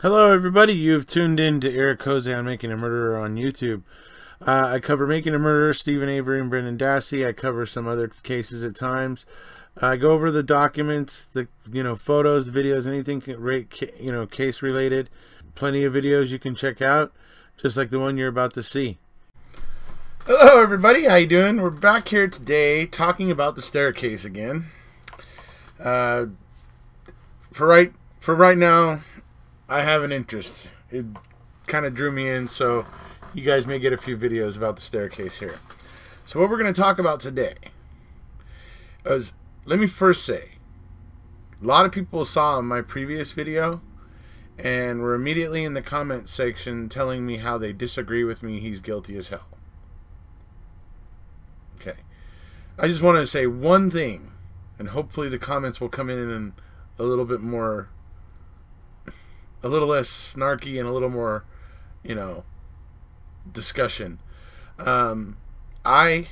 Hello everybody, you've tuned in to Eric Jose on Making a Murderer on YouTube. I cover Making a Murderer, Stephen Avery and Brendan Dassey. I cover some other cases at times. I go over the documents, the photos, videos, anything case related. Plenty of videos you can check out, just like the one you're about to see. Hello everybody, how you doing? We're back here today talking about the staircase again. For right now, I have an interest. It kind of drew me in, so you guys may get a few videos about the staircase here. So what we're going to talk about today is, let me first say, a lot of people saw my previous video and were immediately in the comment section telling me how they disagree with me. He's guilty as hell. Okay. I just want to say one thing, and hopefully the comments will come in and a little bit more, a little less snarky and a little more, discussion. I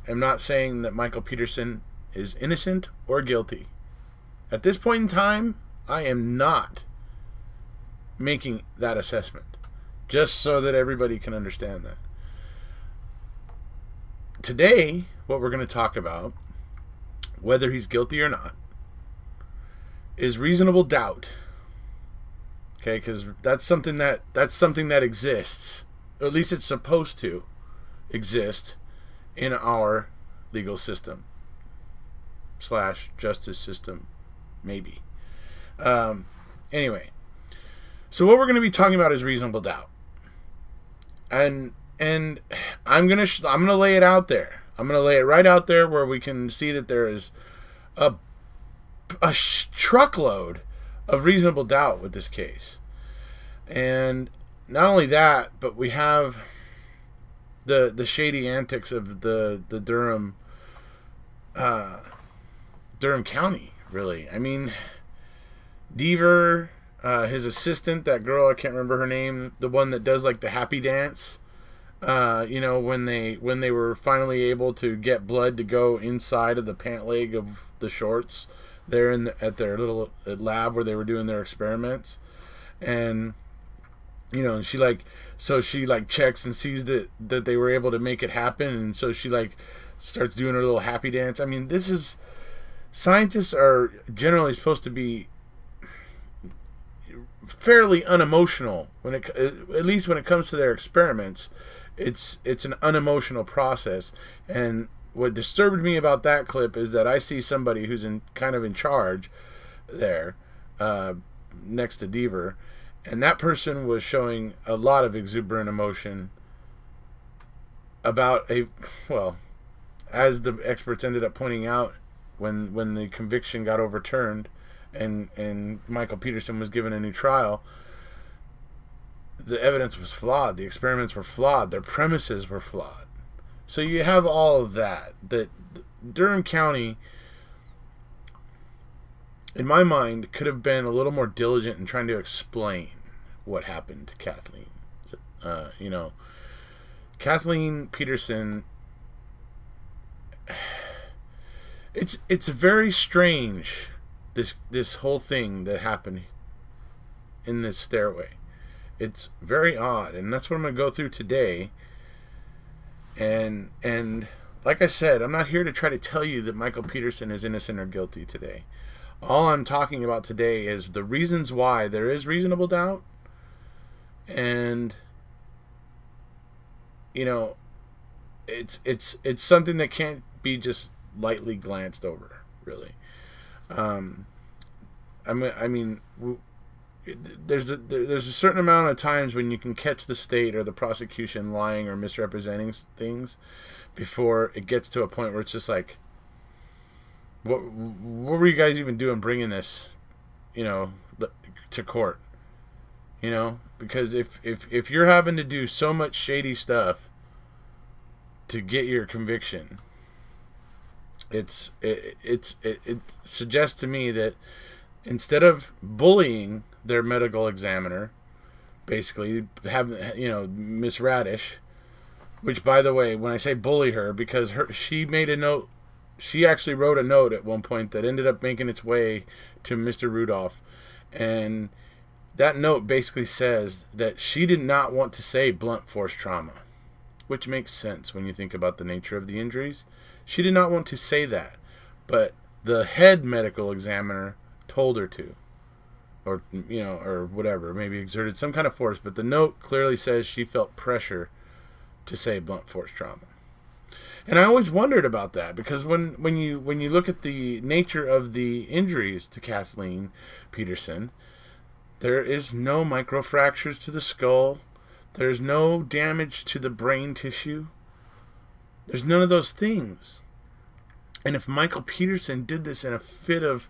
am not saying that Michael Peterson is innocent or guilty. At this point in time, I am not making that assessment, just so that everybody can understand that. Today, what we're going to talk about, whether he's guilty or not, is reasonable doubt. Okay, because that's something that exists. Or at least it's supposed to exist in our legal system / justice system, maybe. Anyway, so what we're going to be talking about is reasonable doubt, and I'm gonna lay it out there. I'm gonna lay it right out there where we can see that there is a truckload of reasonable doubt with this case. And not only that, but we have the shady antics of the Durham County, really. I mean, Deaver, his assistant, that girl, I can't remember her name, the one that does like the happy dance, when they were finally able to get blood to go inside of the pant leg of the shorts there at their little lab where they were doing their experiments. And and she checks and sees that they were able to make it happen, and so she starts doing her little happy dance. I mean, scientists are generally supposed to be fairly unemotional at least when it comes to their experiments. It's an unemotional process. And what disturbed me about that clip is that I see somebody who's kind of in charge there, next to Deaver, and that person was showing a lot of exuberant emotion about as the experts ended up pointing out, when the conviction got overturned and Michael Peterson was given a new trial, the evidence was flawed, the experiments were flawed, their premises were flawed. So you have all of that. That Durham County, in my mind, could have been a little more diligent in trying to explain what happened to Kathleen. Kathleen Peterson, it's very strange, this whole thing that happened in this stairway. It's very odd, and that's what I'm going to go through today. And like I said, I'm not here to try to tell you that Michael Peterson is innocent or guilty today. All I'm talking about today is the reasons why there is reasonable doubt, and it's something that can't be just lightly glanced over, really. There's a certain amount of times when you can catch the state or the prosecution lying or misrepresenting things before it gets to a point where it's just like, what were you guys even doing bringing this, to court? Because if you're having to do so much shady stuff to get your conviction, it suggests to me that instead of bullying their medical examiner, basically Miss Radish, which, by the way, when I say bully her, because she made a note, she actually wrote a note at one point that ended up making its way to Mr. Rudolph, and that note basically says that she did not want to say blunt force trauma, which makes sense when you think about the nature of the injuries. She did not want to say that, but the head medical examiner told her to, or or whatever, maybe exerted some kind of force, but the note clearly says she felt pressure to say blunt force trauma. And I always wondered about that, because when you look at the nature of the injuries to Kathleen Peterson, there is no microfractures to the skull. There's no damage to the brain tissue. There's none of those things. And if Michael Peterson did this in a fit of,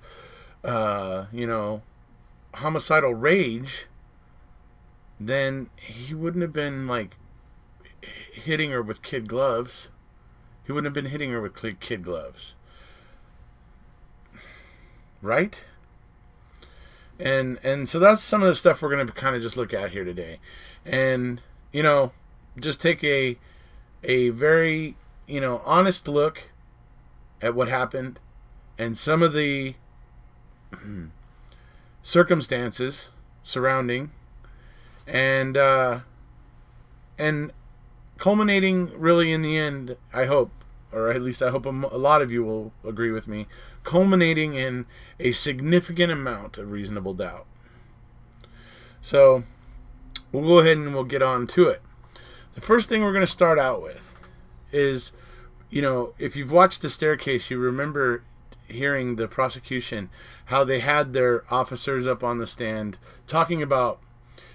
homicidal rage, then he wouldn't have been, like, hitting her with kid gloves. He wouldn't have been hitting her with kid gloves. Right? And so that's some of the stuff we're going to kind of just look at here today. And, just take a very, honest look at what happened and some of the circumstances surrounding, and culminating really in the end, I hope, or at least I hope a lot of you will agree with me, culminating in a significant amount of reasonable doubt. So we'll go ahead and we'll get on to it. The first thing we're going to start out with is, if you've watched The Staircase, you remember hearing the prosecution, how they had their officers up on the stand talking about,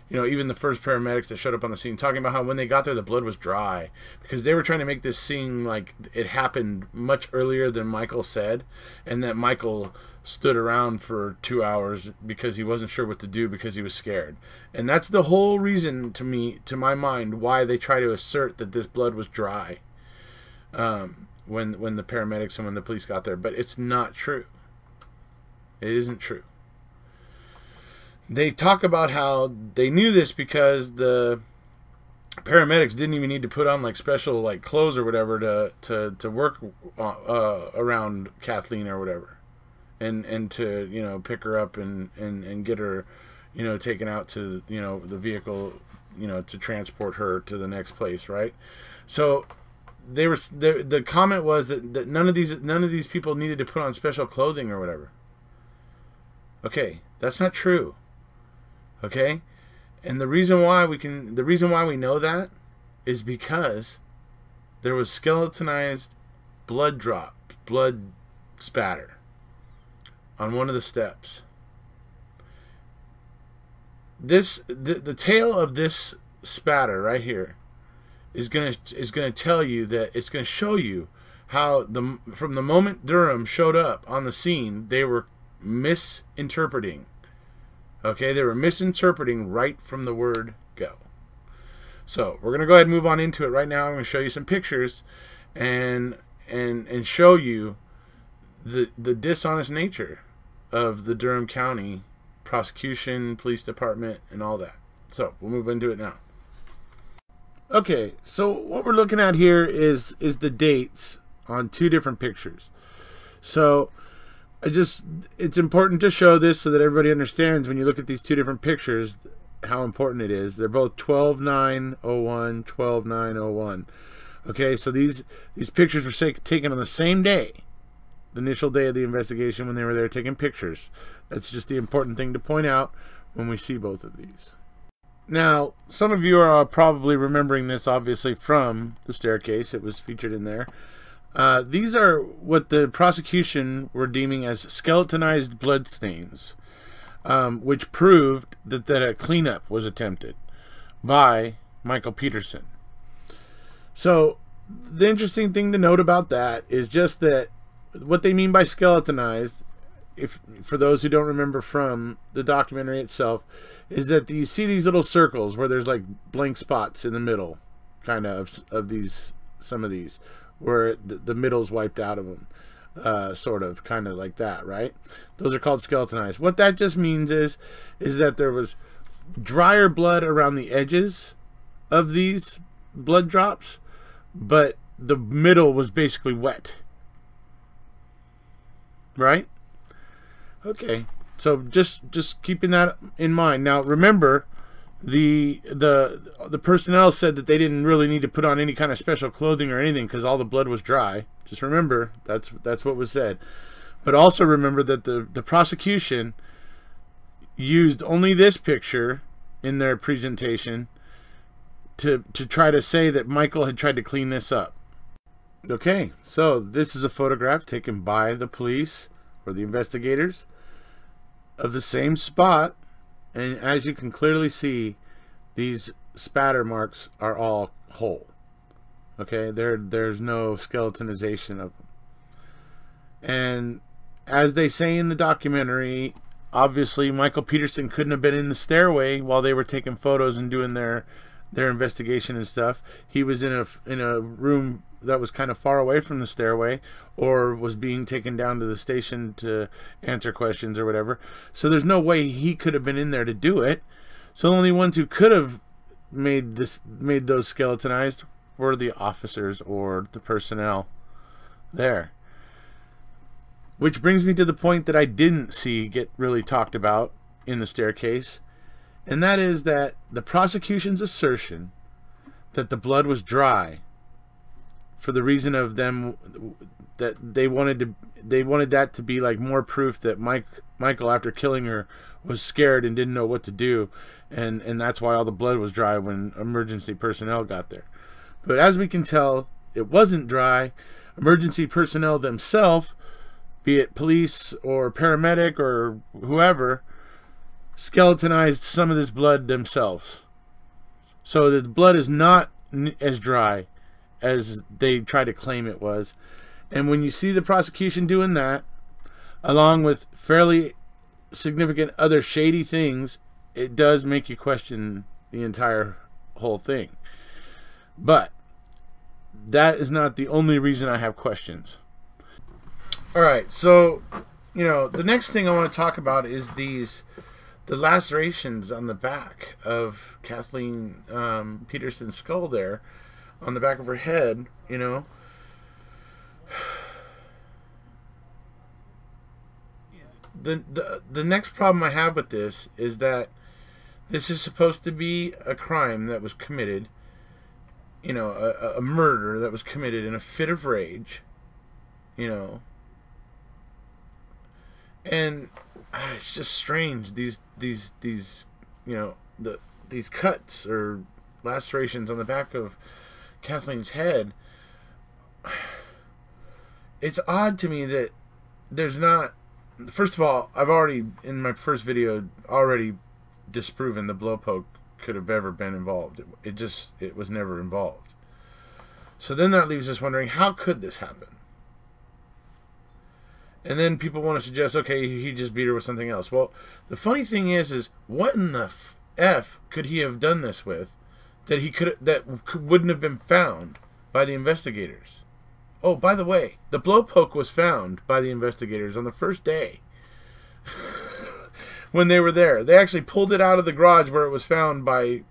even the first paramedics that showed up on the scene, talking about how when they got there, the blood was dry, because they were trying to make this seem like it happened much earlier than Michael said, and that Michael stood around for 2 hours because he wasn't sure what to do because he was scared. And that's the whole reason, to my mind, why they try to assert that this blood was dry when the paramedics and when the police got there. But it's not true. It isn't true. They talk about how they knew this because the paramedics didn't even need to put on like special like clothes or whatever to work around Kathleen or whatever, and to pick her up and get her taken out to the vehicle to transport her to the next place, right? So the comment was that none of these people needed to put on special clothing or whatever. Okay, that's not true. Okay, and the reason why we know that is because there was skeletonized blood spatter on one of the steps. The tail of this spatter right here is gonna tell you that, it's gonna show you how from the moment Durham showed up on the scene, they were misinterpreting. Okay, they were misinterpreting right from the word go. So we're gonna go ahead and move on into it right now. I'm gonna show you some pictures and show you the dishonest nature of the Durham County prosecution, police department, and all that. So we'll move into it now. Okay, so what we're looking at here is the dates on two different pictures. So it's important to show this so that everybody understands, when you look at these two different pictures, how important it is. They're both 12/9/01, 12/9/01. Okay, so these pictures were taken on the same day, the initial day of the investigation, when they were there taking pictures. That's just the important thing to point out when we see both of these. Now, some of you are probably remembering this, obviously, from The Staircase. It was featured in there. These are what the prosecution were deeming as skeletonized blood stains, which proved that a cleanup was attempted by Michael Peterson. So the interesting thing to note about that is just that what they mean by skeletonized, for those who don't remember from the documentary itself, is that you see these little circles where there's like blank spots in the middle, kind of some of these, where the middle's wiped out of them, sort of, kind of like that, right? Those are called skeletonized. What that just means is that there was drier blood around the edges of these blood drops, but the middle was basically wet, right? Okay, So just keeping that in mind. Now remember, the personnel said that they didn't really need to put on any kind of special clothing or anything because all the blood was dry. Just remember, that's what was said. But also remember that the prosecution used only this picture in their presentation to try to say that Michael had tried to clean this up. Okay, so this is a photograph taken by the police or the investigators of the same spot, and as you can clearly see, these spatter marks are all whole. Okay, there's no skeletonization of them. And as they say in the documentary, obviously Michael Peterson couldn't have been in the stairway while they were taking photos and doing their investigation and stuff. He was in a room that was kind of far away from the stairway, or was being taken down to the station to answer questions or whatever. So there's no way he could have been in there to do it. So the only ones who could have made those skeletonized were the officers or the personnel there. Which brings me to the point that I didn't see get really talked about in the staircase, and that is that the prosecution's assertion that the blood was dry for the reason of them that they wanted that to be like more proof that Michael, after killing her, was scared and didn't know what to do, and that's why all the blood was dry when emergency personnel got there. But as we can tell, it wasn't dry. Emergency personnel themselves, be it police or paramedic or whoever, skeletonized some of this blood themselves. So the blood is not as dry as they try to claim it was. And when you see the prosecution doing that, along with fairly significant other shady things, it does make you question the entire whole thing. But that is not the only reason I have questions. Alright, so, the next thing I want to talk about is the lacerations on the back of Kathleen Peterson's skull there, on the back of her head, The next problem I have with this is that this is supposed to be a crime that was committed, a murder that was committed in a fit of rage, and it's just strange. These cuts or lacerations on the back of Kathleen's head. It's odd to me that there's not. First of all, I've already, in my first video, disproven the blowpoke could have ever been involved. It was never involved. So then that leaves us wondering, how could this happen? And then people want to suggest, okay, he just beat her with something else. Well, the funny thing is what in the F could he have done this with that wouldn't have been found by the investigators? Oh, by the way, the blowpoke was found by the investigators on the first day when they were there. They actually pulled it out of the garage where it was found by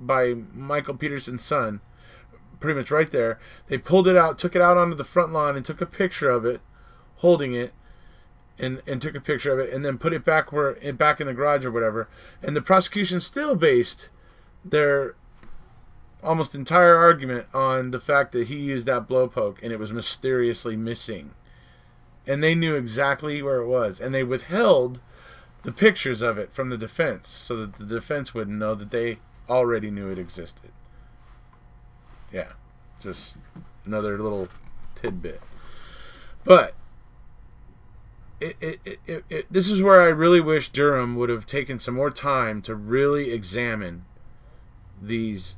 Michael Peterson's son, pretty much right there. They pulled it out, took it out onto the front lawn, and took a picture of it, holding it, and took a picture of it, and then put it back in the garage or whatever. And the prosecution still based their almost entire argument on the fact that he used that blowpoke and it was mysteriously missing. And they knew exactly where it was. And they withheld the pictures of it from the defense so that the defense wouldn't know that they already knew it existed. Yeah, just another little tidbit. But this is where I really wish Durham would have taken some more time to really examine these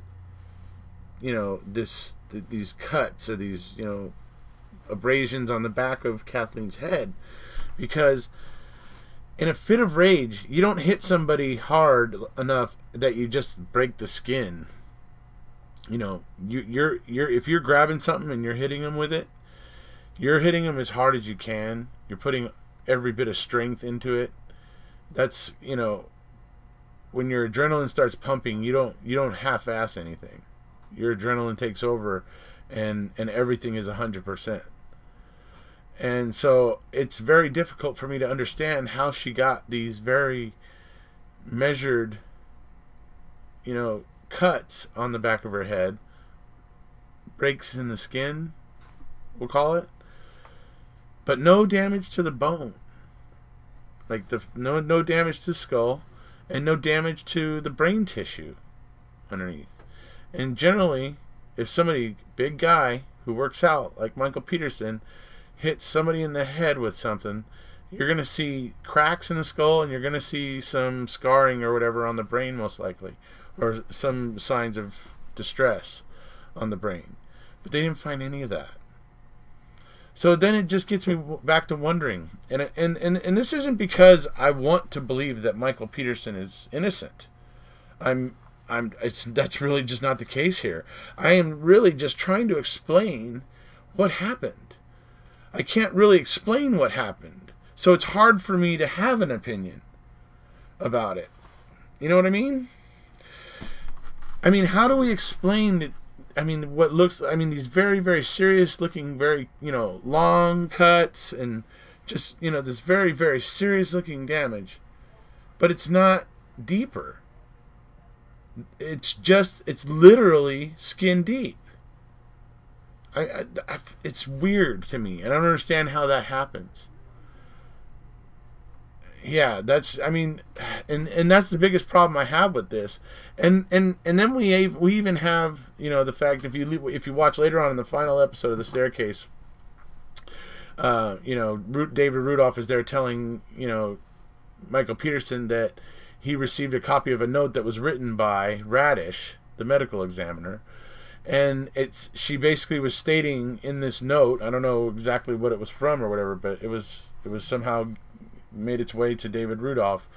these cuts or these abrasions on the back of Kathleen's head, because in a fit of rage you don't hit somebody hard enough that you just break the skin. If you're grabbing something and you're hitting them with it, you're hitting them as hard as you can. You're putting every bit of strength into it. That's when your adrenaline starts pumping, you don't half-ass anything. Your adrenaline takes over, and everything is 100%. And so it's very difficult for me to understand how she got these very measured, cuts on the back of her head, breaks in the skin, we'll call it, but no damage to the bone. Like no damage to the skull, and no damage to the brain tissue underneath. And generally, if somebody, big guy who works out like Michael Peterson, hits somebody in the head with something, you're going to see cracks in the skull, and you're going to see some scarring or whatever on the brain, most likely, or some signs of distress on the brain. But they didn't find any of that. So then it just gets me back to wondering, and this isn't because I want to believe that Michael Peterson is innocent. That's really just not the case here. I am really just trying to explain what happened. I can't really explain what happened, so it's hard for me to have an opinion about it. You know what I mean? I mean, how do we explain that? I mean, these very, very serious looking, very, long cuts, and just, this very, very serious looking damage. But it's not deeper. It's literally skin deep. It's weird to me. I don't understand how that happens. Yeah, and that's the biggest problem I have with this, and then we even have the fact, if you watch later on in the final episode of The Staircase, David Rudolph is there telling Michael Peterson that he received a copy of a note that was written by Radish, the medical examiner, and she basically was stating in this note, I don't know exactly what it was from or whatever, but it was somehow made its way to David Rudolph,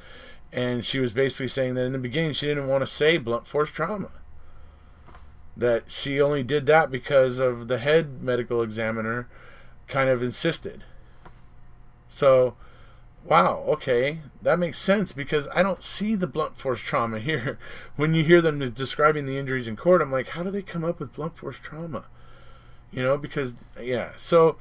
and she was basically saying that in the beginning she didn't want to say blunt force trauma, that she only did that because of the head medical examiner kind of insisted. So, wow, okay, that makes sense, because I don't see the blunt force trauma here. When you hear them describing the injuries in court, I'm like, how do they come up with blunt force trauma? Because, yeah, so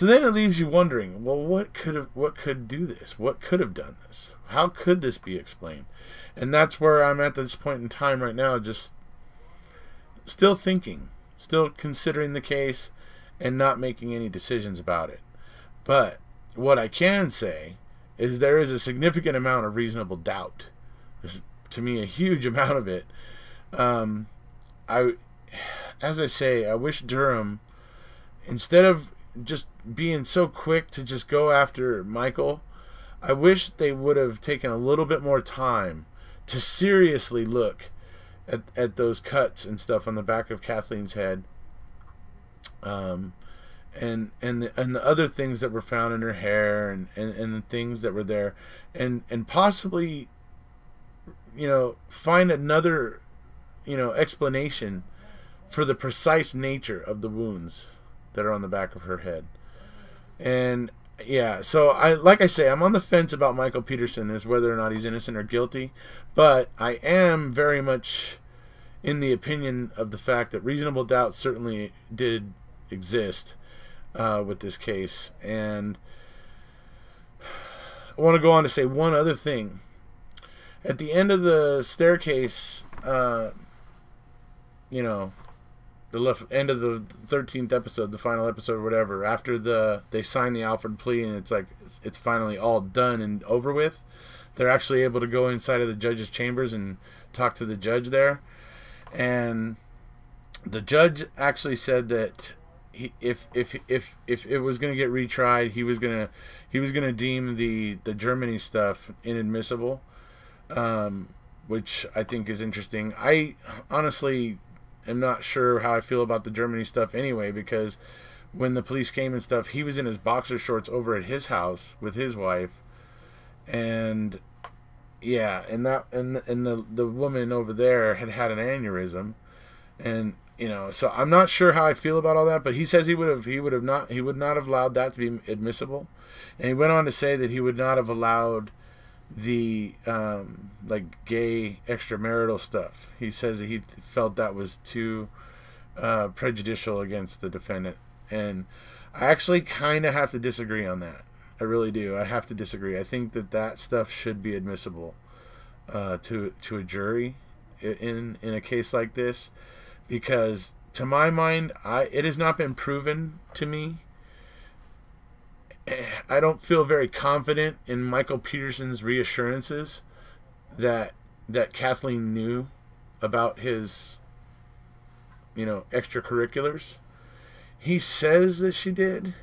then it leaves you wondering, well, what could do this? What could have done this? How could this be explained? And that's where I'm at this point in time right now, just still thinking, still considering the case, and not making any decisions about it. But what I can say is there is a significant amount of reasonable doubt. There's, to me, a huge amount of it. As I say, I wish Durham, instead of just being so quick to just go after Michael, I wish they would have taken a little bit more time to seriously look at those cuts and stuff on the back of Kathleen's head, and the other things that were found in her hair, and the things that were there, and possibly find another explanation for the precise nature of the wounds that are on the back of her head. And yeah, so like I say, I'm on the fence about Michael Peterson as whether or not he's innocent or guilty, but I am very much in the opinion of the fact that reasonable doubt certainly did exist with this case. And I want to go on to say one other thing. At the end of The Staircase, the end of the 13th episode, the final episode or whatever, after they sign the Alfred plea and it's like it's finally all done and over with, they're actually able to go inside of the judge's chambers and talk to the judge there. And the judge actually said that if it was going to get retried, he was going to deem the Germany stuff inadmissible, which I think is interesting. I honestly am not sure how I feel about the Germany stuff anyway, because when the police came and stuff, he was in his boxer shorts over at his house with his wife, and yeah, and the woman over there had an aneurysm, and so I'm not sure how I feel about all that. But he says he would not have allowed that to be admissible, and he went on to say that he would not have allowed the like gay extramarital stuff. He says that he felt that was too prejudicial against the defendant, And I actually kind of have to disagree on that. I really do. I have to disagree. I think that stuff should be admissible to a jury in a case like this, because to my mind, it has not been proven to me. I don't feel very confident in Michael Peterson's reassurances that Kathleen knew about his, extracurriculars. He says that she did.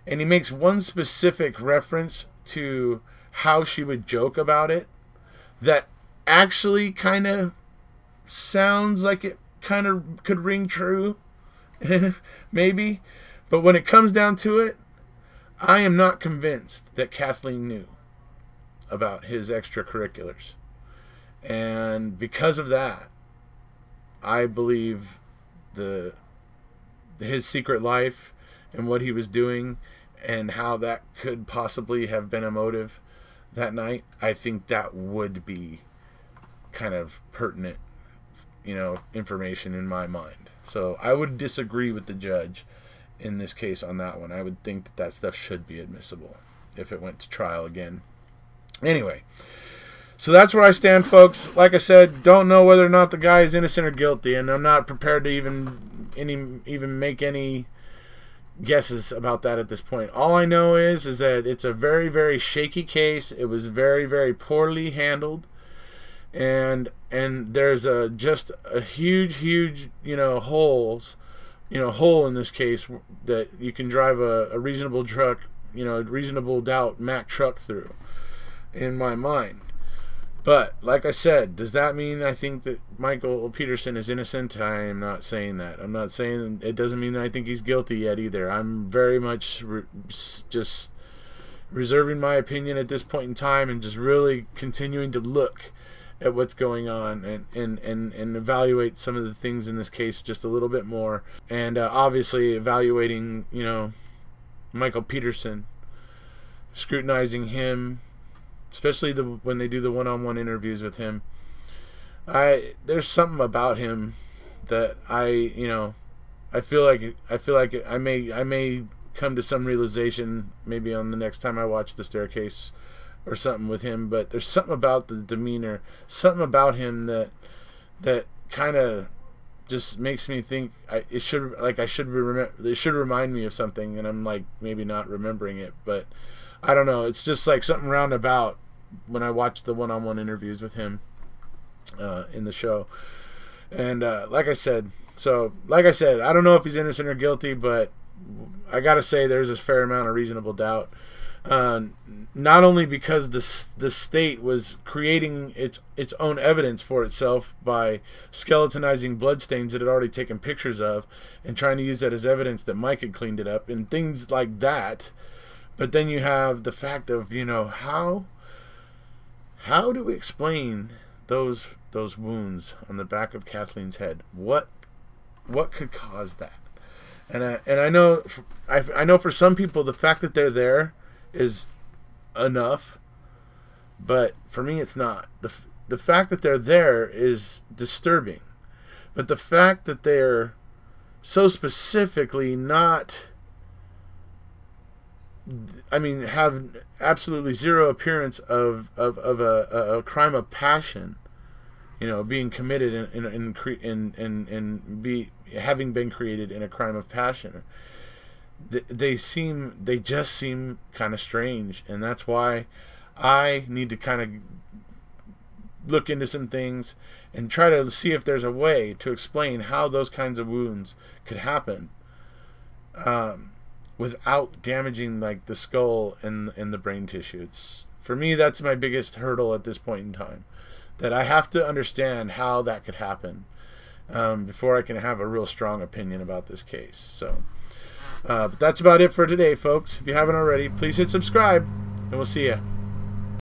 And he makes one specific reference to how she would joke about it that actually kind of sounds like it kind of could ring true. Maybe. But when it comes down to it, I am not convinced that Kathleen knew about his extracurriculars. And because of that, I believe his secret life and what he was doing and how that could possibly have been a motive that night, I think that would be kind of pertinent, information in my mind. So I would disagree with the judge in this case on that one. I would think that stuff should be admissible if it went to trial again. Anyway, so that's where I stand, folks. Like I said, don't know whether or not the guy is innocent or guilty, and I'm not prepared to even make any guesses about that at this point. All I know is that it's a very, very shaky case. It was very, very poorly handled, and there's just a huge hole in this case that you can drive a reasonable truck, reasonable doubt Mack truck through, in my mind. But like I said, does that mean I think that Michael Peterson is innocent? I am not saying that. I'm not saying it doesn't mean I think he's guilty yet either. I'm very much just reserving my opinion at this point in time and just really continuing to look at what's going on and evaluate some of the things in this case just a little bit more. And obviously evaluating, Michael Peterson, scrutinizing him, especially when they do the one-on-one interviews with him. There's something about him that I feel like I may come to some realization maybe on the next time I watch The Staircase or something with him. But there's something about the demeanor, something about him that kind of just makes me think it should remind me of something, and I'm like maybe not remembering it, but I don't know. It's just like something roundabout when I watch the one-on-one interviews with him in the show. And like I said, I don't know if he's innocent or guilty, but I gotta say there's a fair amount of reasonable doubt. Not only because the state was creating its own evidence for itself by skeletonizing bloodstains it had already taken pictures of and trying to use that as evidence that Mike had cleaned it up and things like that. But then you have the fact of, how do we explain those wounds on the back of Kathleen's head? What could cause that? And I know for some people the fact that they're there is enough, but for me it's not. The fact that they're there is disturbing, but the fact that they're so specifically not, have absolutely zero appearance of a crime of passion, being committed having been created in a crime of passion. They just seem kind of strange, and that's why I need to kind of look into some things and try to see if there's a way to explain how those kinds of wounds could happen without damaging like the skull and the brain tissue. For me, that's my biggest hurdle at this point in time, that I have to understand how that could happen before I can have a real strong opinion about this case. So but that's about it for today, folks. If you haven't already, please hit subscribe, and we'll see ya.